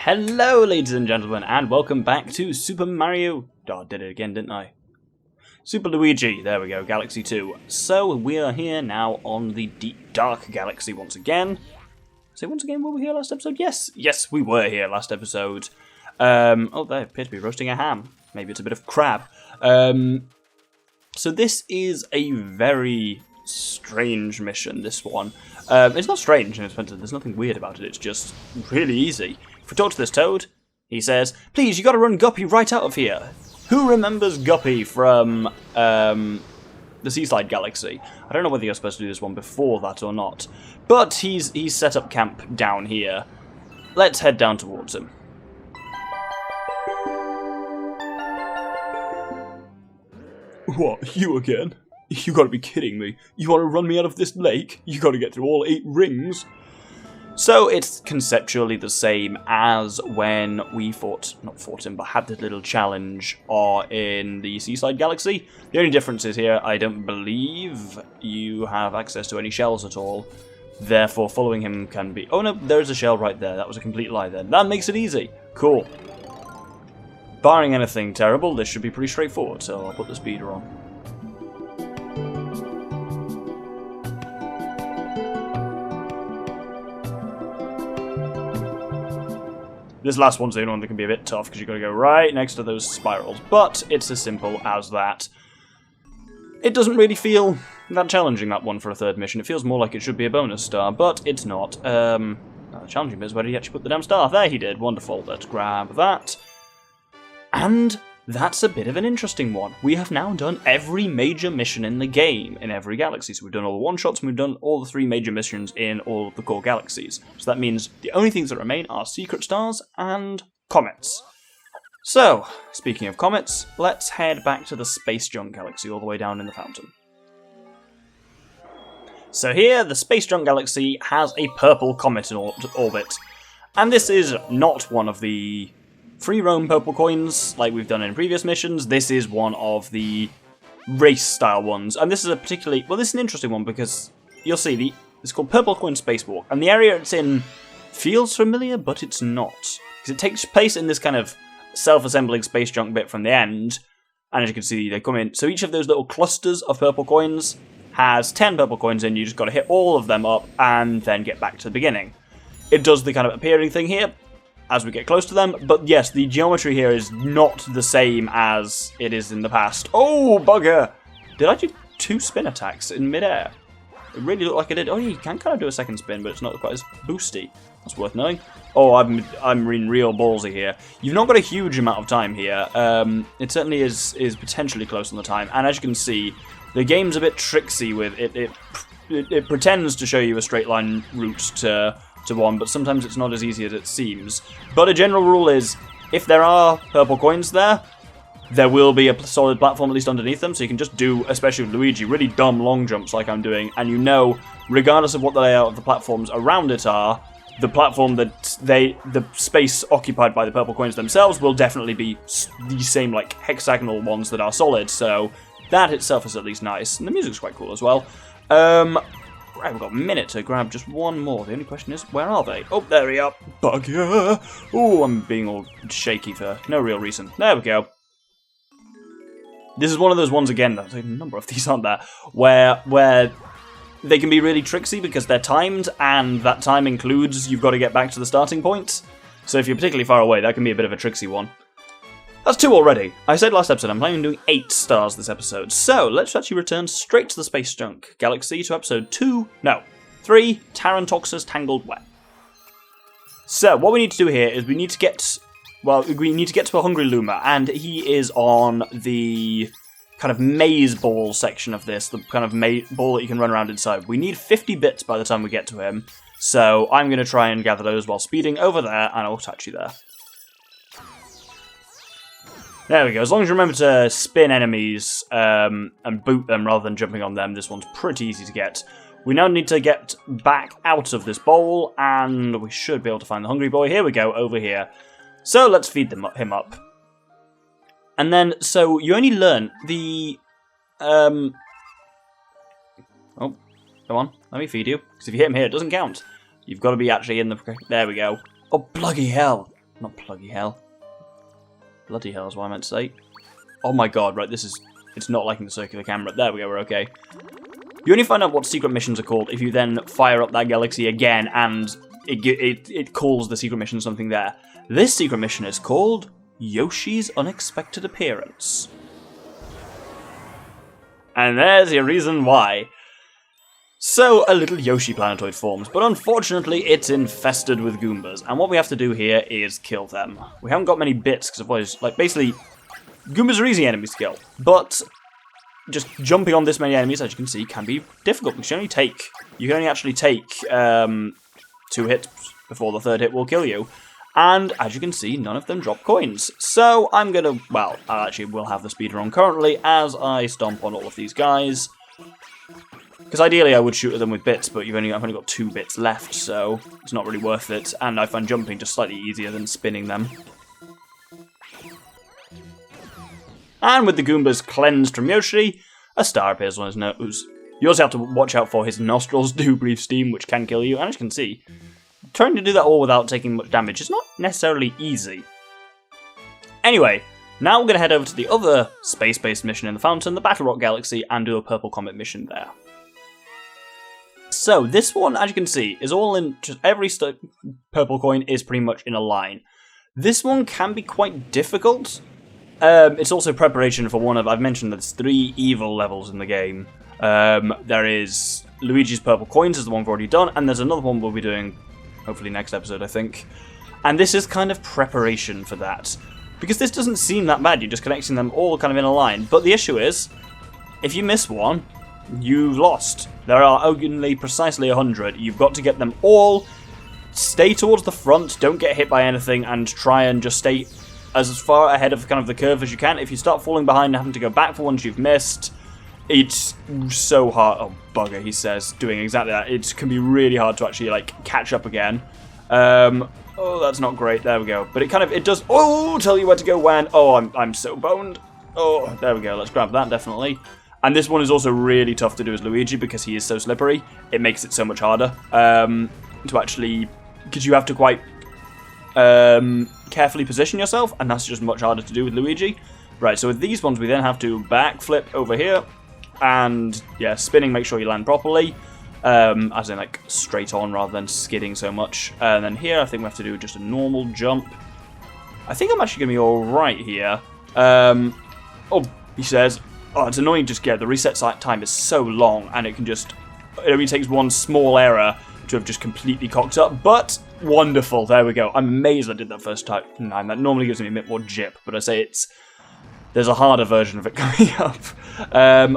Hello, ladies and gentlemen, and welcome back to Super Mario... Oh, I did it again, didn't I? Super Luigi, there we go, Galaxy 2. So, we are here now on the Deep Dark Galaxy once again. So, once again, were we here last episode? Yes, we were here last episode. Oh, they appear to be roasting a ham. Maybe it's a bit of crab. So this is a very strange mission, this one. It's not strange in its sense that there's nothing weird about it, it's just really easy. If we talk to this toad, he says, "Please, you gotta run Guppy right out of here." Who remembers Guppy from the Seaside Galaxy? I don't know whether you're supposed to do this one before that or not, but he's set up camp down here. Let's head down towards him. What, you again? You gotta be kidding me. You wanna run me out of this lake? You gotta get through all 8 rings. So it's conceptually the same as when we not fought him, but had this little challenge in the Seaside Galaxy. The only difference is here, I don't believe you have access to any shells at all. Therefore, following him can be... Oh no, there's a shell right there. That was a complete lie then. That makes it easy. Cool. Barring anything terrible, this should be pretty straightforward, so I'll put the speeder on. This last one's the only one that can be a bit tough, because you've got to go right next to those spirals, but it's as simple as that. It doesn't really feel that challenging, that one, for a third mission. It feels more like it should be a bonus star, but it's not. The challenging bit is where did he actually put the damn star? There he did. Wonderful. Let's grab that. And that's a bit of an interesting one. We have now done every major mission in the game in every galaxy. So we've done all the one-shots and we've done all the 3 major missions in all of the core galaxies. So that means the only things that remain are secret stars and comets. So, speaking of comets, let's head back to the Space Junk Galaxy all the way down in the fountain. So here, the Space Junk Galaxy has a purple comet in orbit. And this is not one of the free roam purple coins like we've done in previous missions. This is one of the race style ones, and this is a particularly this is an interesting one because you'll see it's called Purple Coin Spacewalk, and the area it's in feels familiar, but it's not, because it takes place in this kind of self-assembling space junk bit from the end, and as you can see they come in. So each of those little clusters of purple coins has 10 purple coins in. You just got to hit all of them up and then get back to the beginning. It does the kind of appearing thing here as we get close to them, but yes, the geometry here is not the same as it is in the past. Oh, bugger! Did I do 2 spin attacks in midair? It really looked like I did. Oh, you can kind of do a second spin, but it's not quite as boosty. That's worth knowing. Oh, I'm in real ballsy here. You've not got a huge amount of time here. It certainly is potentially close on the time, and as you can see, the game's a bit tricksy with it. It pretends to show you a straight line route to one, but sometimes it's not as easy as it seems. But a general rule is, if there are purple coins there will be a solid platform at least underneath them, so you can just do, especially with Luigi, really dumb long jumps like I'm doing, and you know, regardless of what the layout of the platforms around it are, the platform that the space occupied by the purple coins themselves will definitely be the same, like, hexagonal ones that are solid, so that itself is at least nice, and the music's quite cool as well. Right, we've got a minute to grab just one more. The only question is, where are they? Oh, there we are. Bugger! Oh, I'm being all shaky for no real reason. There we go. This is one of those ones, again, there's a number of these, aren't there, where they can be really tricksy because they're timed, and that time includes you've got to get back to the starting point. So if you're particularly far away, that can be a bit of a tricksy one. That's 2 already. I said last episode I'm planning on doing 8 stars this episode, so let's actually return straight to the Space Junk Galaxy to episode 3, Tarantox's Tangled Web. So what we need to do here is we need to get to a Hungry Luma, and he is on the kind of maze ball section of this, the kind of ball that you can run around inside. We need 50 bits by the time we get to him, so I'm going to try and gather those while speeding over there, and I'll touch you there. There we go. As long as you remember to spin enemies and boot them rather than jumping on them, this one's pretty easy to get. We now need to get back out of this bowl, and we should be able to find the hungry boy. Here we go, over here. So let's feed him up. And then, so you only learn the... Oh, come on. Let me feed you. Because if you hit him here, it doesn't count. You've got to be actually in the... There we go. Oh, bloody hell. Not pluggy hell. Bloody hell is what I meant to say. Oh my god, right, this is... It's not liking the circular camera. There we go, we're okay. You only find out what secret missions are called if you then fire up that galaxy again and it calls the secret mission something there. This secret mission is called Yoshi's Unexpected Appearance. And there's your reason why. So, a little Yoshi planetoid forms, but unfortunately it's infested with Goombas, and what we have to do here is kill them. We haven't got many bits, because otherwise, like, basically, Goombas are easy enemies to kill, but just jumping on this many enemies, as you can see, can be difficult, because you can only actually take 2 hits before the 3rd hit will kill you. And, as you can see, none of them drop coins. So, I'm gonna, well, I actually will have the speeder on currently as I stomp on all of these guys. Because ideally I would shoot at them with bits, but I've only got 2 bits left, so it's not really worth it. And I find jumping just slightly easier than spinning them. And with the Goombas cleansed from Yoshi, a star appears on his nose. You also have to watch out for his nostrils do breathe steam, which can kill you. And as you can see, trying to do that all without taking much damage is not necessarily easy. Anyway, now we're going to head over to the other space-based mission in the fountain, the Battle Rock Galaxy, and do a Purple Comet mission there. So, this one, as you can see, is all in... just every purple coin is pretty much in a line. This one can be quite difficult. It's also preparation for one of... I've mentioned there's 3 evil levels in the game. There is Luigi's Purple Coins, is the one we've already done, and there's another one we'll be doing, hopefully next episode, I think. And this is kind of preparation for that. Because this doesn't seem that bad, you're just connecting them all kind of in a line. But the issue is, if you miss one, you've lost. There are only precisely 100. You've got to get them all. Stay towards the front, don't get hit by anything, and try and just stay as far ahead of kind of the curve as you can. If you start falling behind and having to go back for ones you've missed, it's so hard. Oh, bugger, he says, doing exactly that. It can be really hard to actually, like, catch up again. Oh, that's not great. There we go. But it does, tell you where to go when. Oh, I'm so boned. Oh, there we go. Let's grab that, definitely. And this one is also really tough to do as Luigi because he is so slippery. It makes it so much harder to actually... Because you have to quite carefully position yourself, and that's just much harder to do with Luigi. Right, so with these ones, we then have to backflip over here. And, yeah, spinning, make sure you land properly. As in, like, straight on rather than skidding so much. And then here, I think we have to do just a normal jump. I think I'm actually going to be alright here. Oh, he says... Oh, it's annoying just, yeah, the reset time is so long, and it only takes one small error to have just completely cocked up, but wonderful, there we go. I'm amazed I did that first time. That normally gives me a bit more jip, but I say there's a harder version of it coming up.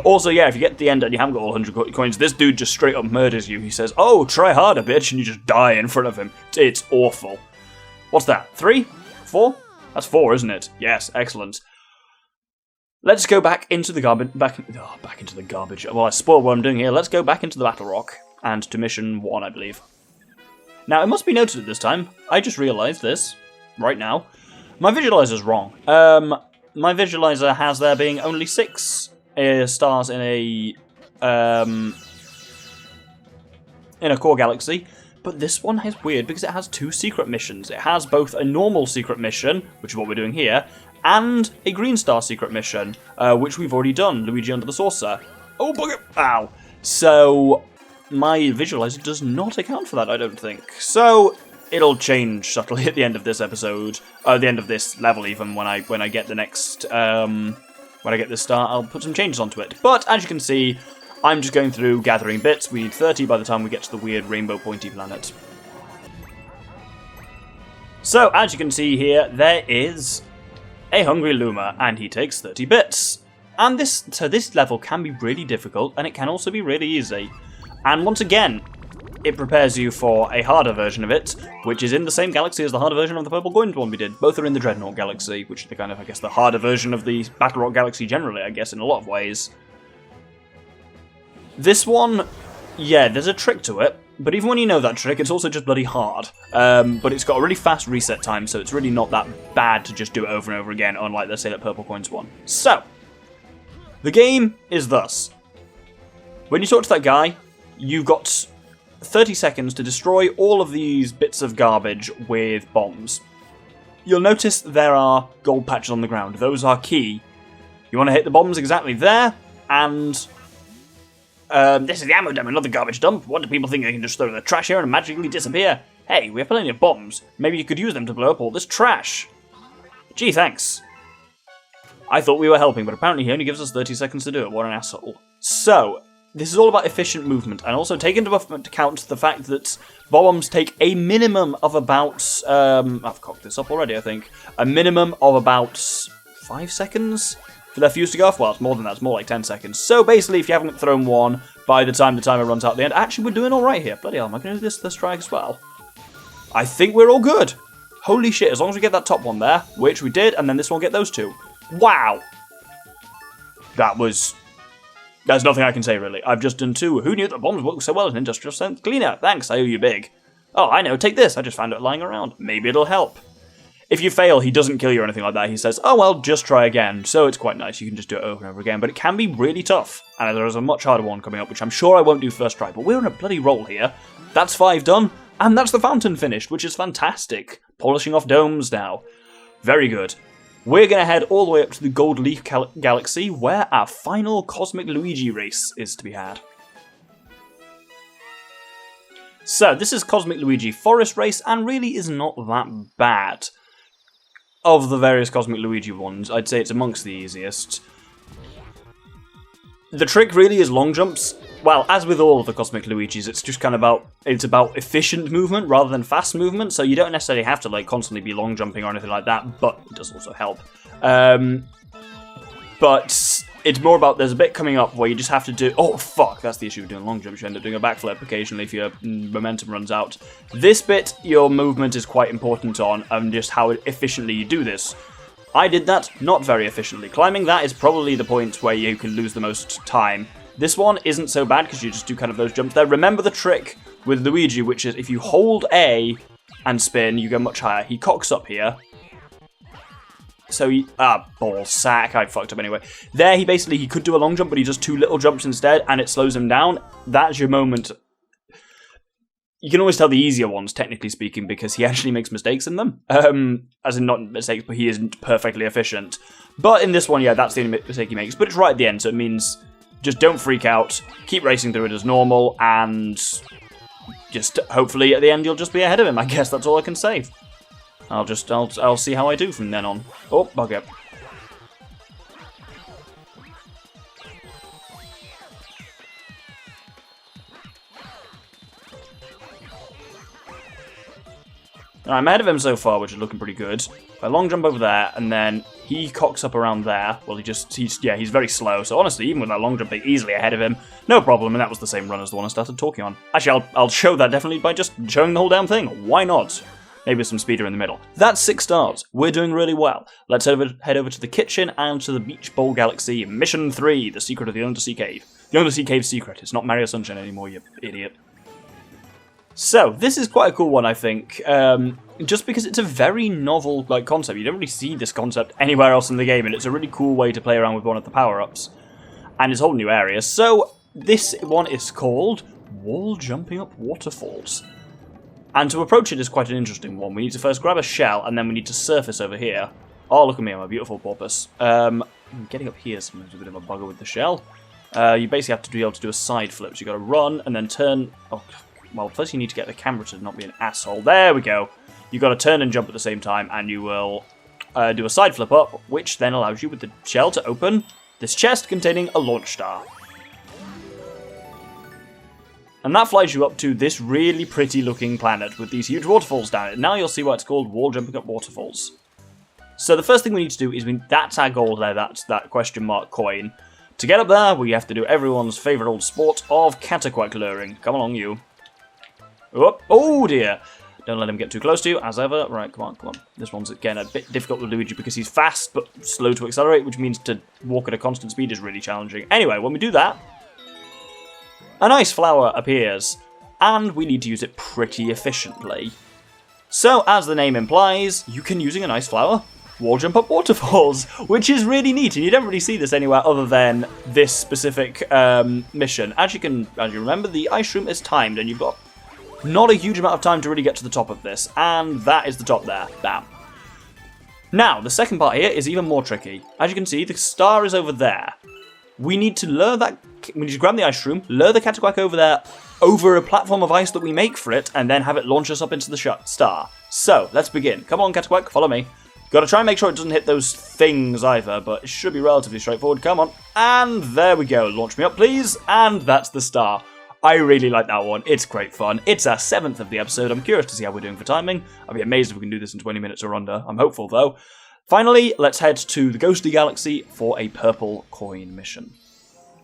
Also, yeah, if you get to the end and you haven't got all 100 coins, this dude just straight up murders you. He says, oh, try harder, bitch, and you just die in front of him. It's awful. What's that, 3? 4? That's 4, isn't it? Yes, excellent. Let's go back into the garbage. Back into the garbage. Well, I spoiled what I'm doing here. Let's go back into the Battle Rock and to mission 1, I believe. Now, it must be noted at this time. I just realised this right now. My visualizer's wrong. My visualizer has there being only 6 stars in a core galaxy. But this one is weird because it has 2 secret missions. It has both a normal secret mission, which is what we're doing here, and a green star secret mission, which we've already done, Luigi under the saucer. Oh, bugger! Ow! So, my visualizer does not account for that, I don't think. So, it'll change subtly at the end of this episode, the end of this level even, when I get the next, when I get this star, I'll put some changes onto it. But, as you can see, I'm just going through gathering bits. We need 30 by the time we get to the weird rainbow pointy planet. So, as you can see here, there is a hungry Luma, and he takes 30 bits. And this level can be really difficult, and it can also be really easy. And once again, it prepares you for a harder version of it, which is in the same galaxy as the harder version of the Purple Coins one we did. Both are in the Dreadnought Galaxy, which is the kind of, I guess, the harder version of the Battle Rock Galaxy generally, I guess, in a lot of ways. This one, yeah, there's a trick to it. But even when you know that trick, it's also just bloody hard. But it's got a really fast reset time, so it's really not that bad to just do it over and over again, unlike, let's say, that Purple Coins one. So, the game is thus. When you talk to that guy, you've got 30 seconds to destroy all of these bits of garbage with bombs. you'll notice there are gold patches on the ground. Those are key. You want to hit the bombs exactly there, and this is the ammo dump, another garbage dump. What do people think they can just throw the trash here and magically disappear? Hey, we have plenty of bombs. Maybe you could use them to blow up all this trash. Gee, thanks. I thought we were helping, but apparently he only gives us 30 seconds to do it. What an asshole. So, this is all about efficient movement, and also take into account the fact that bombs take a minimum of about, I've cocked this up already, I think, a minimum of about 5 seconds for their fuse to go off. Well, it's more than that, it's more like 10 seconds. So basically, if you haven't thrown one by the time the timer runs out at the end, actually, we're doing alright here. Bloody hell, am I going to do this try as well? I think we're all good. Holy shit, as long as we get that top one there, which we did, and then this one get those two. Wow! There's nothing I can say, really. I've just done two. Who knew that bombs work so well as an industrial strength cleaner? Thanks, I owe you big. Oh, I know, take this. I just found it lying around. Maybe it'll help. If you fail, he doesn't kill you or anything like that. He says, oh, well, just try again. So it's quite nice. You can just do it over and over again. But it can be really tough. And there is a much harder one coming up, which I'm sure I won't do first try. But we're on a bloody roll here. That's 5 done. And that's the fountain finished, which is fantastic. Polishing off domes now. Very good. We're going to head all the way up to the Gold Leaf Galaxy, where our final Cosmic Luigi race is to be had. So, this is Cosmic Luigi Forest Race, and really is not that bad. Of the various Cosmic Luigi ones, I'd say it's amongst the easiest. The trick really is long jumps. Well, as with all of the Cosmic Luigis, it's just kind of about efficient movement rather than fast movement, so you don't necessarily have to like constantly be long jumping or anything like that, but it does also help. But it's more about there's a bit coming up where you just have to do... Oh, fuck, that's the issue with doing long jumps. You end up doing a backflip occasionally if your momentum runs out. This bit, your movement is quite important on, and just how efficiently you do this. I did that not very efficiently. Climbing that is probably the point where you can lose the most time. This one isn't so bad because you just do kind of those jumps there. Remember the trick with Luigi, which is if you hold A and spin, you go much higher. He cocks up here. So he... ball sack. I fucked up anyway. There, he could do a long jump, but he does 2 little jumps instead, and it slows him down. That's your moment. You can always tell the easier ones, technically speaking, because he actually makes mistakes in them. As in, not mistakes, but he isn't perfectly efficient. But in this one, yeah, that's the only mistake he makes. But it's right at the end, so it means just don't freak out, keep racing through it as normal, and just hopefully at the end you'll just be ahead of him. I guess that's all I can say. I'll see how I do from then on. Oh, bugger. I'm ahead of him so far, which is looking pretty good. A long jump over there, and then he cocks up around there. Well, he's very slow. So honestly, even with that long jump, they're easily ahead of him. No problem, and that was the same run as the one I started talking on. Actually, I'll show that definitely by just showing the whole damn thing. Why not? Maybe with some speeder in the middle. That's 6 stars. We're doing really well. Let's head over to the kitchen and to the Beach Bowl Galaxy. Mission 3, The Secret of the Undersea Cave. The Undersea Cave secret. It's not Mario Sunshine anymore, you idiot. So, this is quite a cool one, I think, just because it's a very novel concept. You don't really see this concept anywhere else in the game, and it's a really cool way to play around with one of the power-ups. And it's a whole new area. So, this one is called Wall Jumping Up Waterfalls. And to approach it is quite an interesting one. We need to first grab a shell, and then we need to surface over here. Oh, look at me, I'm a beautiful porpoise. Getting up here is sometimes a bit of a bugger with the shell. You basically have to be able to do a side flip. So you've got to run, and then turn... Oh, well, first you need to get the camera to not be an asshole. There we go. You've got to turn and jump at the same time, and you will do a side flip up, which then allows you with the shell to open this chest containing a launch star. And that flies you up to this really pretty looking planet with these huge waterfalls down it. Now you'll see why it's called Wall Jumping Up Waterfalls. So the first thing we need to do is, that's our goal there, that's that question mark coin. To get up there, we have to do everyone's favourite old sport of cataquack luring. Come along, you. Oh dear. Don't let him get too close to you, as ever. Right, come on, come on. This one's, again, a bit difficult with Luigi because he's fast, but slow to accelerate, which means to walk at a constant speed is really challenging. Anyway, when we do that, an ice flower appears, and we need to use it pretty efficiently. So, as the name implies, you can, using an ice flower, wall jump up waterfalls, which is really neat, and you don't really see this anywhere other than this specific mission. As you remember, the ice room is timed, and you've got not a huge amount of time to really get to the top of this, and that is the top there. Bam. Now, the second part here is even more tricky. As you can see, the star is over there. We need to lure that... We need to grab the ice shroom, lure the Cataquack over there, over a platform of ice that we make for it, and then have it launch us up into the star. So, let's begin. Come on, Cataquack, follow me. Gotta try and make sure it doesn't hit those things either, but it should be relatively straightforward. Come on. And there we go. Launch me up, please. And that's the star. I really like that one. It's great fun. It's our 7th of the episode. I'm curious to see how we're doing for timing. I'll be amazed if we can do this in 20 minutes or under. I'm hopeful, though. Finally, let's head to the Ghostly Galaxy for a purple coin mission.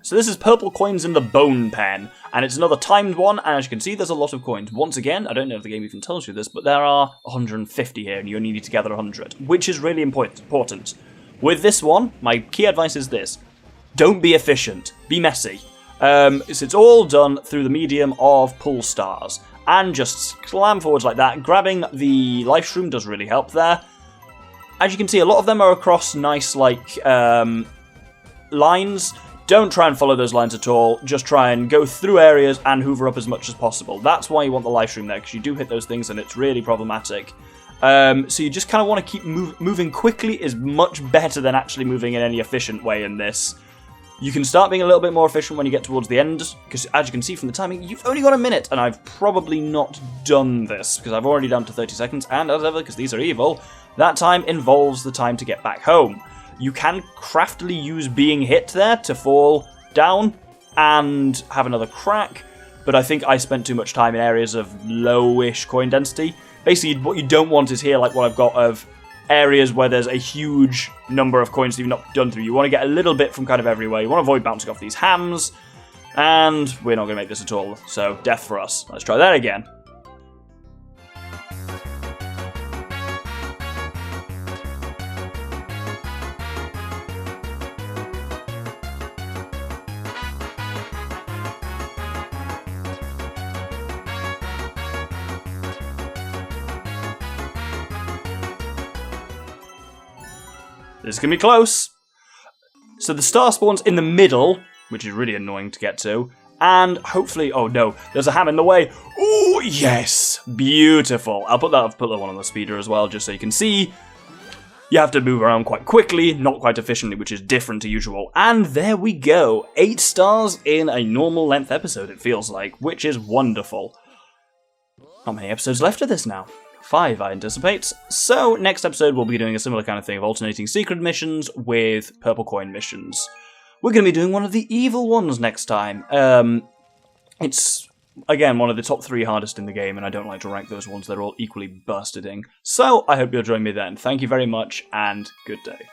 So this is purple coins in the bone pen, and it's another timed one, and as you can see, there's a lot of coins. Once again, I don't know if the game even tells you this, but there are 150 here, and you only need to gather 100, which is really important. With this one, my key advice is this. Don't be efficient. Be messy. It's all done through the medium of pull stars, and just slam forwards like that. Grabbing the life shroom does really help there. As you can see, a lot of them are across nice, lines. Don't try and follow those lines at all. Just try and go through areas and hoover up as much as possible. That's why you want the life shroom there, because you do hit those things and it's really problematic. So you just kind of want to keep moving quickly is much better than actually moving in any efficient way in this. You can start being a little bit more efficient when you get towards the end, because as you can see from the timing, you've only got a minute, and I've probably not done this, because I've already down to 30 seconds, and as ever, because these are evil, that time involves the time to get back home. You can craftily use being hit there to fall down and have another crack, but I think I spent too much time in areas of lowish coin density. Basically, what you don't want is here, like what I've got of areas where there's a huge number of coins that you've not done through. You want to get a little bit from kind of everywhere. You want to avoid bouncing off these hams, and we're not going to make this at all, so death for us. Let's try that again. This is going to be close. So the star spawns in the middle, which is really annoying to get to. And hopefully... Oh, no. There's a ham in the way. Oh, yes. Beautiful. I'll put that one on the speeder as well, just so you can see. You have to move around quite quickly, not quite efficiently, which is different to usual. And there we go. 8 stars in a normal length episode, it feels like, which is wonderful. Not many episodes left of this now. 5, I anticipate. So, next episode we'll be doing a similar kind of thing of alternating secret missions with purple coin missions. We're going to be doing one of the evil ones next time. It's, again, one of the top 3 hardest in the game, and I don't like to rank those ones. They're all equally busted-ing. So, I hope you'll join me then. Thank you very much, and good day.